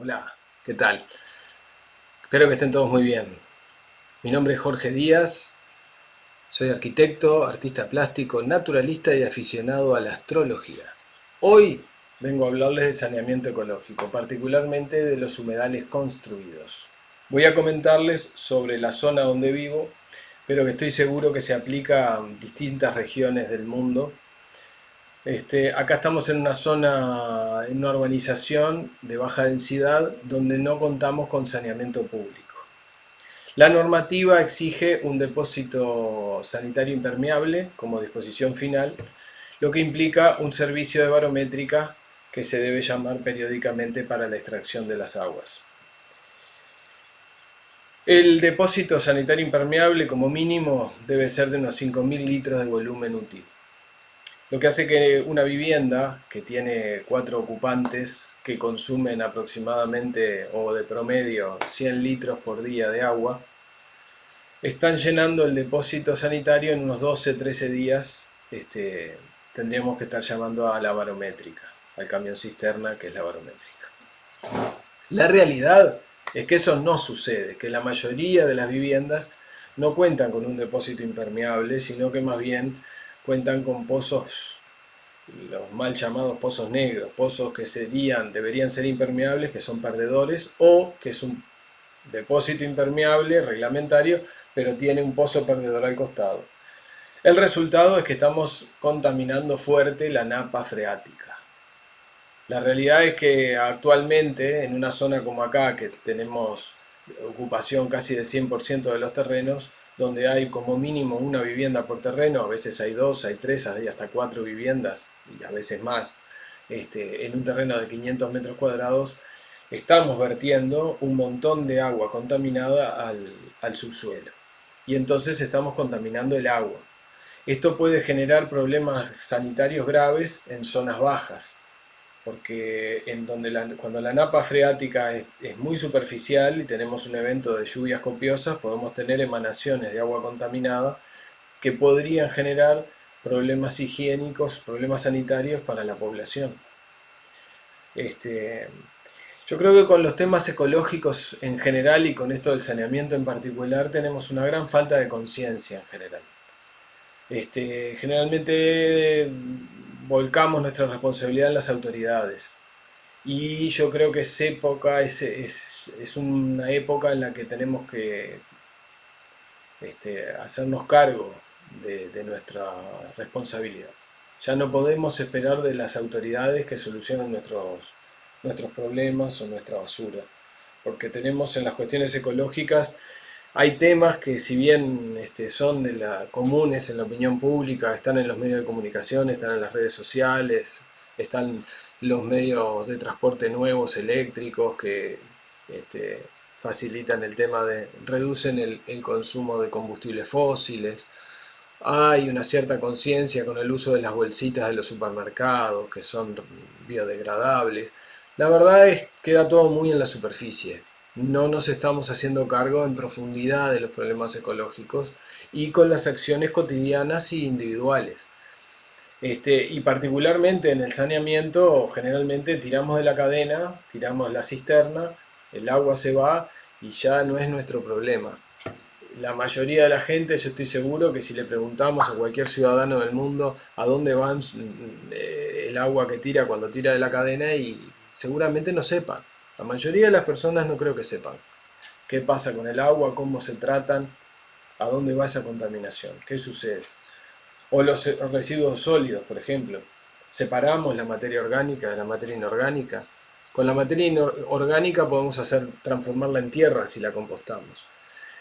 Hola, ¿qué tal? Espero que estén todos muy bien. Mi nombre es Jorge Díaz, soy arquitecto, artista plástico, naturalista y aficionado a la astrología. Hoy vengo a hablarles de saneamiento ecológico, particularmente de los humedales construidos. Voy a comentarles sobre la zona donde vivo, pero que estoy seguro que se aplica a distintas regiones del mundo. Acá estamos en una zona, en una urbanización de baja densidad donde no contamos con saneamiento público. La normativa exige un depósito sanitario impermeable como disposición final, lo que implica un servicio de barométrica que se debe llamar periódicamente para la extracción de las aguas. El depósito sanitario impermeable como mínimo debe ser de unos 5.000 litros de volumen útil, lo que hace que una vivienda que tiene 4 ocupantes que consumen aproximadamente o de promedio 100 litros por día de agua, están llenando el depósito sanitario en unos 12-13 días. Tendríamos que estar llamando a la barométrica, al camión cisterna que es la barométrica. La realidad es que eso no sucede, que la mayoría de las viviendas no cuentan con un depósito impermeable, sino que más bien cuentan con pozos, los mal llamados pozos negros, pozos que deberían ser impermeables, que son perdedores, o que es un depósito impermeable reglamentario, pero tiene un pozo perdedor al costado. El resultado es que estamos contaminando fuerte la napa freática. La realidad es que actualmente en una zona como acá, que tenemos ocupación casi del 100% de los terrenos, donde hay como mínimo una vivienda por terreno, a veces hay dos, hay tres, hay hasta cuatro viviendas y a veces más, en un terreno de 500 metros cuadrados, estamos vertiendo un montón de agua contaminada al subsuelo. Y entonces estamos contaminando el agua. Esto puede generar problemas sanitarios graves en zonas bajas, porque cuando la napa freática es muy superficial y tenemos un evento de lluvias copiosas, podemos tener emanaciones de agua contaminada que podrían generar problemas higiénicos, problemas sanitarios para la población. Este, yo creo que con los temas ecológicos en general y con esto del saneamiento en particular tenemos una gran falta de conciencia en general. Generalmente volcamos nuestra responsabilidad en las autoridades. Y yo creo que es una época en la que tenemos que hacernos cargo de nuestra responsabilidad. Ya no podemos esperar de las autoridades que solucionen nuestros problemas o nuestra basura, porque tenemos en las cuestiones ecológicas, hay temas que si bien son comunes en la opinión pública, están en los medios de comunicación, están en las redes sociales, están los medios de transporte nuevos eléctricos que este, facilitan el tema reducen el consumo de combustibles fósiles. Hay una cierta conciencia con el uso de las bolsitas de los supermercados que son biodegradables. La verdad es que queda todo muy en la superficie. No nos estamos haciendo cargo en profundidad de los problemas ecológicos y con las acciones cotidianas y individuales. Y particularmente en el saneamiento, generalmente tiramos de la cadena, tiramos la cisterna, el agua se va y ya no es nuestro problema. La mayoría de la gente, yo estoy seguro que si le preguntamos a cualquier ciudadano del mundo a dónde va el agua que tira cuando tira de la cadena, y seguramente no sepan. La mayoría de las personas no creo que sepan qué pasa con el agua, cómo se tratan, a dónde va esa contaminación, qué sucede. O los residuos sólidos, por ejemplo. Separamos la materia orgánica de la materia inorgánica. Con la materia orgánica podemos transformarla en tierra si la compostamos.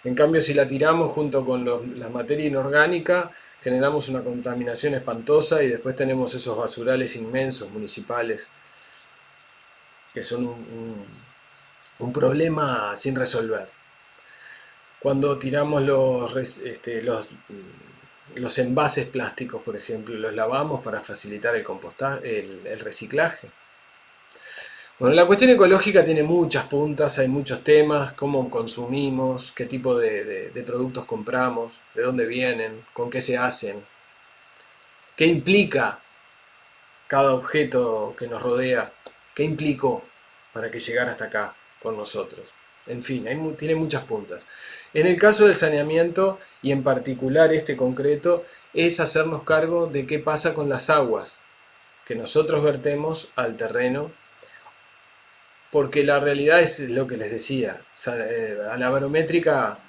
En cambio, si la tiramos junto con la materia inorgánica, generamos una contaminación espantosa y después tenemos esos basurales inmensos municipales que son un problema sin resolver. Cuando tiramos los envases plásticos, por ejemplo, los lavamos para facilitar el reciclaje. Bueno, la cuestión ecológica tiene muchas puntas, hay muchos temas, cómo consumimos, qué tipo de productos compramos, de dónde vienen, con qué se hacen, qué implica cada objeto que nos rodea, qué implicó. para que llegara hasta acá con nosotros. En fin, tiene muchas puntas. En el caso del saneamiento, y en particular este concreto, es hacernos cargo de qué pasa con las aguas que nosotros vertemos al terreno, porque la realidad es lo que les decía, a la barométrica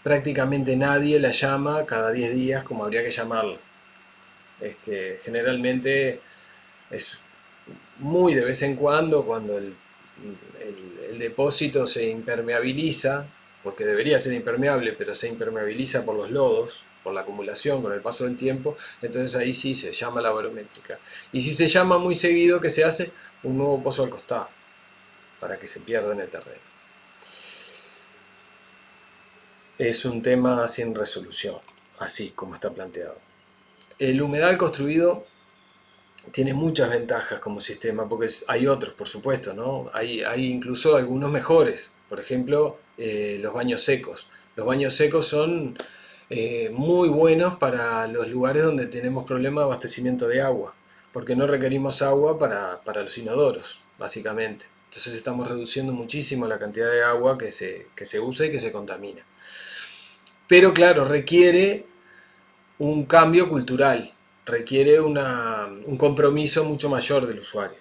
prácticamente nadie la llama cada 10 días como habría que llamarla. Generalmente es muy de vez en cuando el depósito se impermeabiliza, porque debería ser impermeable, pero se impermeabiliza por los lodos, por la acumulación con el paso del tiempo, entonces ahí sí se llama la barométrica. Y si se llama muy seguido, ¿qué se hace? Un nuevo pozo al costado, para que se pierda en el terreno. Es un tema sin resolución, así como está planteado. El humedal construido tiene muchas ventajas como sistema, porque hay otros, por supuesto, ¿no? Hay incluso algunos mejores. Por ejemplo, los baños secos. Los baños secos son muy buenos para los lugares donde tenemos problema de abastecimiento de agua, porque no requerimos agua para los inodoros, básicamente. Entonces estamos reduciendo muchísimo la cantidad de agua que se usa y que se contamina. Pero claro, requiere un cambio cultural, requiere un compromiso mucho mayor del usuario.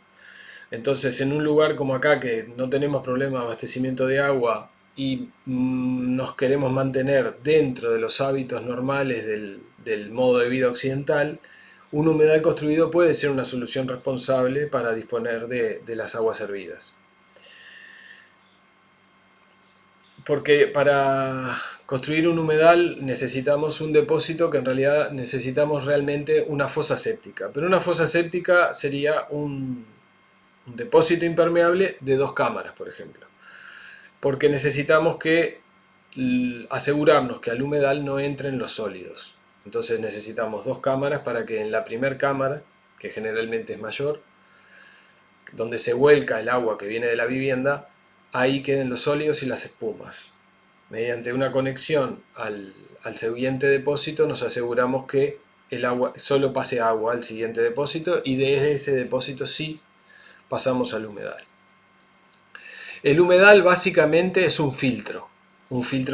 Entonces, en un lugar como acá, que no tenemos problema de abastecimiento de agua y nos queremos mantener dentro de los hábitos normales del modo de vida occidental, un humedal construido puede ser una solución responsable para disponer de las aguas hervidas. Porque para construir un humedal necesitamos un depósito, que en realidad necesitamos realmente una fosa séptica. Pero una fosa séptica sería un depósito impermeable de 2 cámaras, por ejemplo. Porque necesitamos asegurarnos que al humedal no entren los sólidos. Entonces necesitamos 2 cámaras para que en la primera cámara, que generalmente es mayor, donde se vuelca el agua que viene de la vivienda, ahí queden los sólidos y las espumas. Mediante una conexión al siguiente depósito nos aseguramos que el agua solo pase agua al siguiente depósito, y desde ese depósito sí pasamos al humedal. El humedal básicamente es un filtro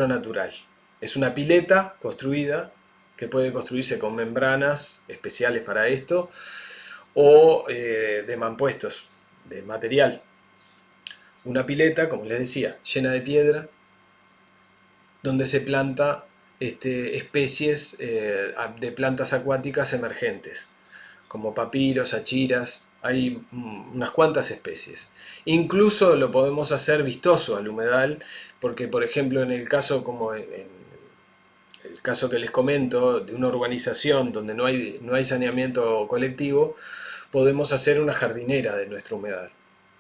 natural. Es una pileta construida, que puede construirse con membranas especiales para esto, o de mampuestos, de material. Una pileta, como les decía, llena de piedra, donde se planta especies de plantas acuáticas emergentes, como papiros, achiras, hay unas cuantas especies. Incluso lo podemos hacer vistoso al humedal, porque por ejemplo en el caso como en el caso que les comento, de una urbanización donde no hay saneamiento colectivo, podemos hacer una jardinera de nuestro humedal,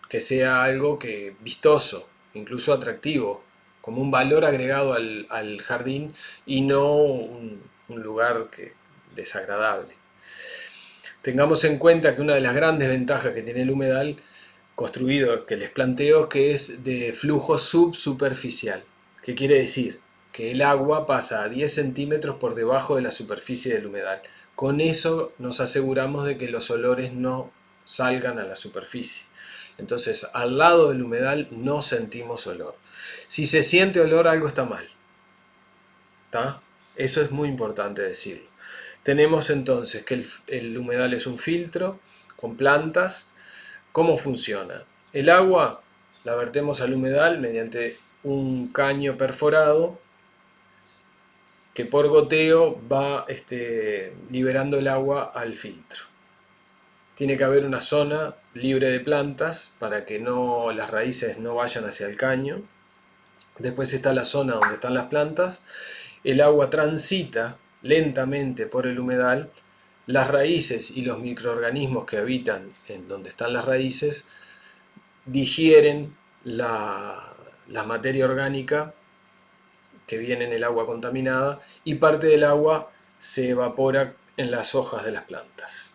que sea algo que vistoso, incluso atractivo, como un valor agregado al jardín, y no un lugar desagradable. Tengamos en cuenta que una de las grandes ventajas que tiene el humedal construido que les planteo, que es de flujo subsuperficial. ¿Qué quiere decir? Que el agua pasa a 10 centímetros por debajo de la superficie del humedal. Con eso nos aseguramos de que los olores no salgan a la superficie. Entonces, al lado del humedal no sentimos olor. Si se siente olor, algo está mal. ¿Tá? Eso es muy importante decirlo. Tenemos entonces que el humedal es un filtro con plantas. ¿Cómo funciona? El agua la vertemos al humedal mediante un caño perforado que por goteo va liberando el agua al filtro. Tiene que haber una zona libre de plantas para que las raíces no vayan hacia el caño. Después está la zona donde están las plantas. El agua transita lentamente por el humedal. Las raíces y los microorganismos que habitan en donde están las raíces digieren la materia orgánica que viene en el agua contaminada, y parte del agua se evapora en las hojas de las plantas.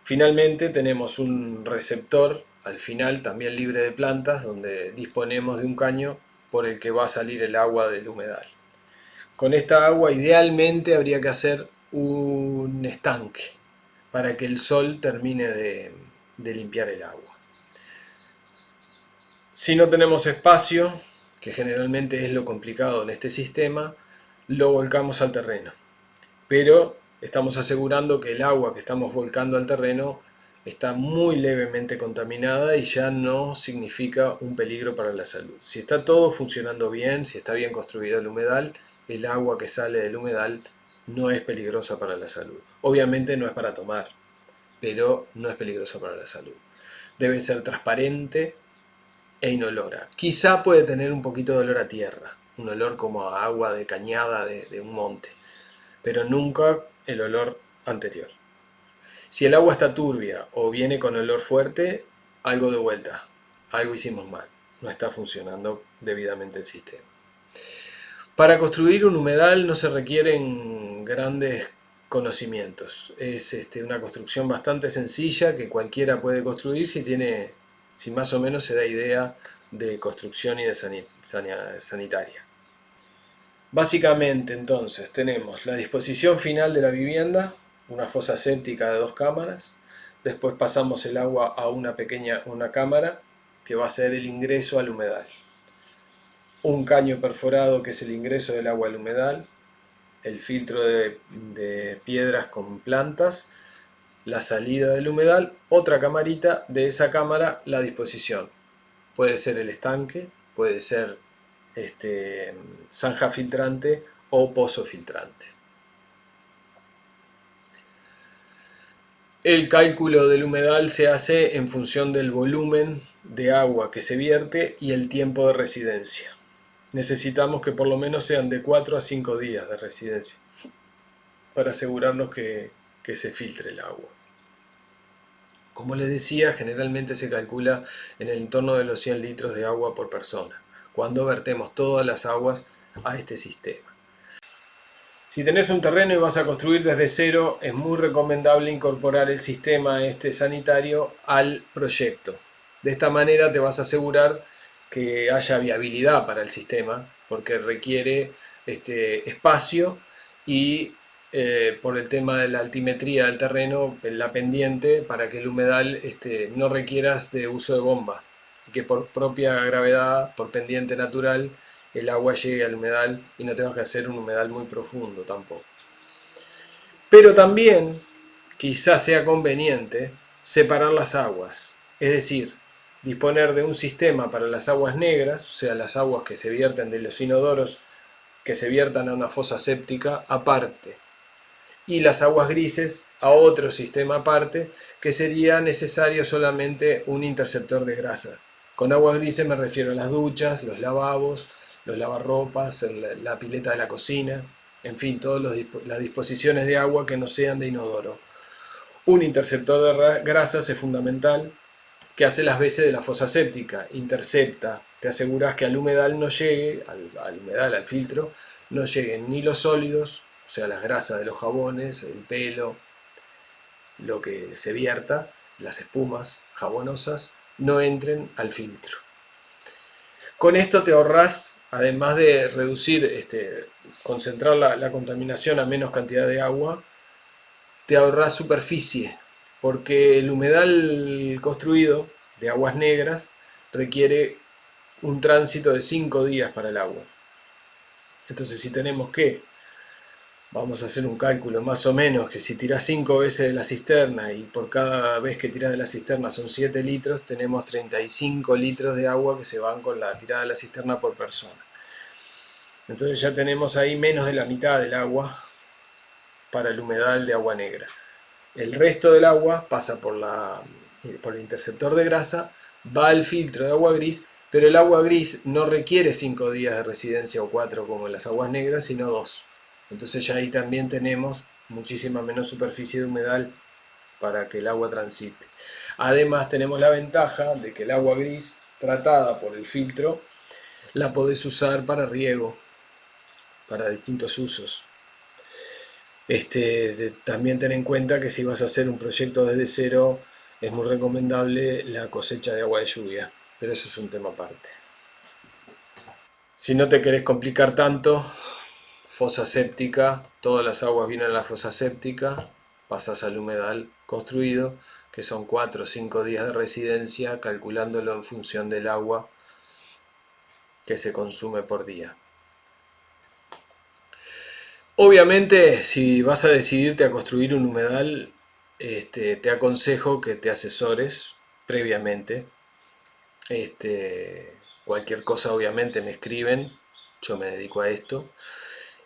Finalmente tenemos un receptor al final, también libre de plantas, donde disponemos de un caño por el que va a salir el agua del humedal. Con esta agua idealmente habría que hacer un estanque para que el sol termine de limpiar el agua. Si no tenemos espacio, que generalmente es lo complicado en este sistema, lo volcamos al terreno. Pero estamos asegurando que el agua que estamos volcando al terreno está muy levemente contaminada y ya no significa un peligro para la salud. Si está todo funcionando bien, si está bien construido el humedal, el agua que sale del humedal no es peligrosa para la salud. Obviamente no es para tomar, pero no es peligrosa para la salud. Debe ser transparente e inolora. Quizá puede tener un poquito de olor a tierra, un olor como a agua de cañada de un monte, pero nunca el olor anterior. Si el agua está turbia o viene con olor fuerte, algo de vuelta, algo hicimos mal, no está funcionando debidamente el sistema. Para construir un humedal no se requieren grandes conocimientos. Es una construcción bastante sencilla que cualquiera puede construir si más o menos se da idea de construcción y de sanitaria. Básicamente entonces tenemos la disposición final de la vivienda, una fosa séptica de 2 cámaras, después pasamos el agua a una cámara que va a ser el ingreso al humedal, un caño perforado que es el ingreso del agua al humedal, el filtro de piedras con plantas, la salida del humedal, otra camarita, de esa cámara la disposición. Puede ser el estanque, puede ser zanja filtrante o pozo filtrante. El cálculo del humedal se hace en función del volumen de agua que se vierte y el tiempo de residencia. Necesitamos que por lo menos sean de 4 a 5 días de residencia para asegurarnos que se filtre el agua. Como les decía, generalmente se calcula en el entorno de los 100 litros de agua por persona, cuando vertemos todas las aguas a este sistema. Si tenés un terreno y vas a construir desde cero, es muy recomendable incorporar el sistema sanitario al proyecto. De esta manera te vas a asegurar que haya viabilidad para el sistema, porque requiere espacio y por el tema de la altimetría del terreno, la pendiente, para que el humedal no requieras de uso de bomba, y que por propia gravedad, por pendiente natural, el agua llegue al humedal y no tengas que hacer un humedal muy profundo tampoco. Pero también quizás sea conveniente separar las aguas, es decir, disponer de un sistema para las aguas negras, o sea, las aguas que se vierten de los inodoros, que se viertan a una fosa séptica aparte, y las aguas grises a otro sistema aparte, que sería necesario solamente un interceptor de grasas. Con aguas grises me refiero a las duchas, los lavabos, los lavarropas, la pileta de la cocina, en fin, todas las disposiciones de agua que no sean de inodoro. Un interceptor de grasas es fundamental, que hace las veces de la fosa séptica, intercepta, te aseguras que al humedal no llegue, al filtro, no lleguen ni los sólidos, o sea, las grasas de los jabones, el pelo, lo que se vierta, las espumas jabonosas, no entren al filtro. Con esto te ahorrás, además de reducir, concentrar la contaminación a menos cantidad de agua, te ahorrás superficie, porque el humedal construido de aguas negras requiere un tránsito de 5 días para el agua. Entonces, si tenemos vamos a hacer un cálculo más o menos, que si tirás 5 veces de la cisterna y por cada vez que tirás de la cisterna son 7 litros, tenemos 35 litros de agua que se van con la tirada de la cisterna por persona. Entonces ya tenemos ahí menos de la mitad del agua para el humedal de agua negra. El resto del agua pasa por el interceptor de grasa, va al filtro de agua gris, pero el agua gris no requiere 5 días de residencia o 4 como las aguas negras, sino 2. Entonces ya ahí también tenemos muchísima menos superficie de humedal para que el agua transite. Además tenemos la ventaja de que el agua gris tratada por el filtro la podés usar para riego, para distintos usos. También ten en cuenta que si vas a hacer un proyecto desde cero, es muy recomendable la cosecha de agua de lluvia, pero eso es un tema aparte. Si no te querés complicar tanto, fosa séptica, todas las aguas vienen a la fosa séptica, pasas al humedal construido, que son 4 o 5 días de residencia, calculándolo en función del agua que se consume por día. Obviamente, si vas a decidirte a construir un humedal, te aconsejo que te asesores previamente. Cualquier cosa obviamente me escriben, yo me dedico a esto.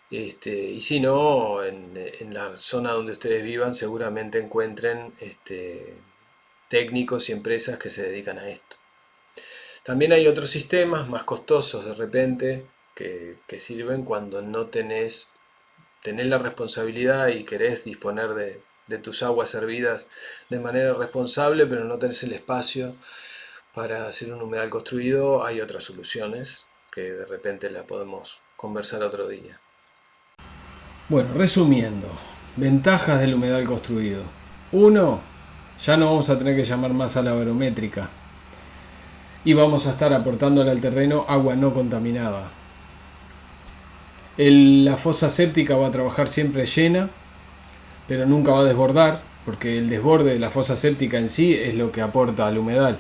Y si no, en la zona donde ustedes vivan seguramente encuentren técnicos y empresas que se dedican a esto. También hay otros sistemas más costosos de repente que sirven cuando no tenés la responsabilidad y querés disponer de tus aguas servidas de manera responsable, pero no tenés el espacio para hacer un humedal construido. Hay otras soluciones que de repente las podemos conversar otro día. Bueno, resumiendo, ventajas del humedal construido. 1. Ya no vamos a tener que llamar más a la barométrica y vamos a estar aportándole al terreno agua no contaminada. La fosa séptica va a trabajar siempre llena, pero nunca va a desbordar, porque el desborde de la fosa séptica en sí es lo que aporta al humedal.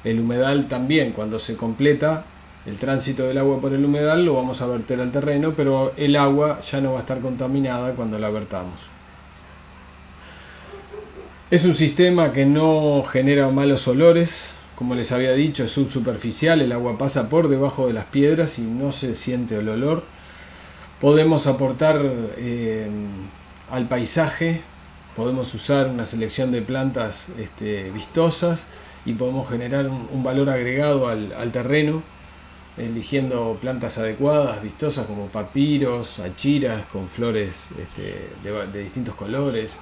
El humedal también, cuando se completa el tránsito del agua por el humedal, lo vamos a verter al terreno, pero el agua ya no va a estar contaminada cuando la vertamos. Es un sistema que no genera malos olores, como les había dicho, es subsuperficial, el agua pasa por debajo de las piedras y no se siente el olor. Podemos aportar al paisaje, podemos usar una selección de plantas vistosas y podemos generar un valor agregado al terreno, eligiendo plantas adecuadas, vistosas como papiros, achiras con flores de distintos colores.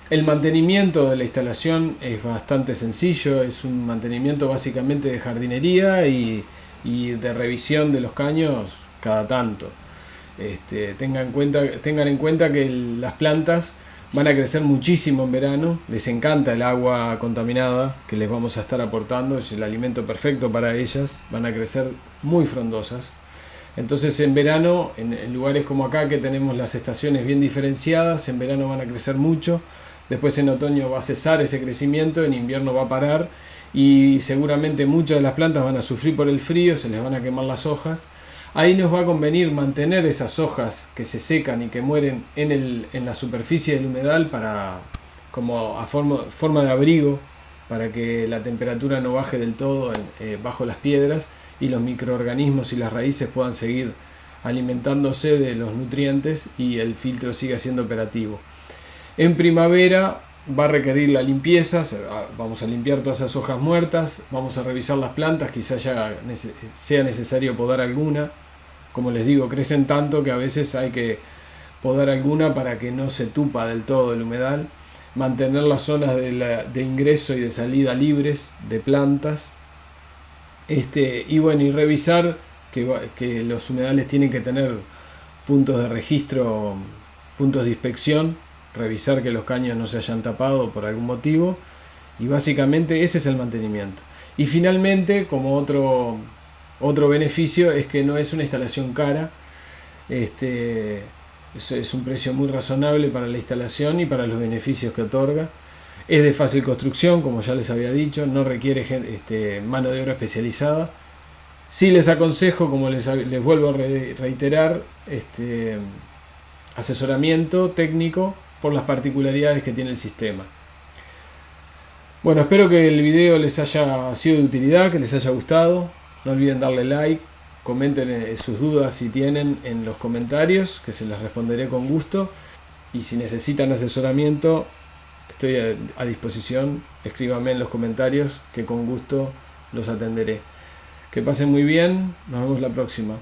El mantenimiento de la instalación es bastante sencillo, es un mantenimiento básicamente de jardinería y de revisión de los caños cada tanto. Tengan en cuenta que las plantas van a crecer muchísimo en verano, les encanta el agua contaminada que les vamos a estar aportando, es el alimento perfecto para ellas, van a crecer muy frondosas. Entonces en verano, en lugares como acá que tenemos las estaciones bien diferenciadas, en verano van a crecer mucho, después en otoño va a cesar ese crecimiento, en invierno va a parar y seguramente muchas de las plantas van a sufrir por el frío, se les van a quemar las hojas. Ahí nos va a convenir mantener esas hojas que se secan y que mueren en la superficie del humedal como a forma de abrigo, para que la temperatura no baje del todo bajo las piedras y los microorganismos y las raíces puedan seguir alimentándose de los nutrientes y el filtro siga siendo operativo. En primavera va a requerir la limpieza, vamos a limpiar todas esas hojas muertas, vamos a revisar las plantas, quizás ya sea necesario podar alguna. Como les digo, crecen tanto que a veces hay que podar alguna para que no se tupa del todo el humedal, mantener las zonas de ingreso y de salida libres de plantas, y revisar que los humedales tienen que tener puntos de registro, puntos de inspección, revisar que los caños no se hayan tapado por algún motivo, y básicamente ese es el mantenimiento. Y finalmente, como otro beneficio, es que no es una instalación cara, es un precio muy razonable para la instalación y para los beneficios que otorga. Es de fácil construcción, como ya les había dicho, no requiere mano de obra especializada. Sí les aconsejo, como les vuelvo a reiterar, asesoramiento técnico por las particularidades que tiene el sistema. Bueno, espero que el video les haya sido de utilidad, que les haya gustado. No olviden darle like, comenten sus dudas si tienen en los comentarios, que se las responderé con gusto. Y si necesitan asesoramiento, estoy a disposición. Escríbanme en los comentarios, que con gusto los atenderé. Que pasen muy bien, nos vemos la próxima.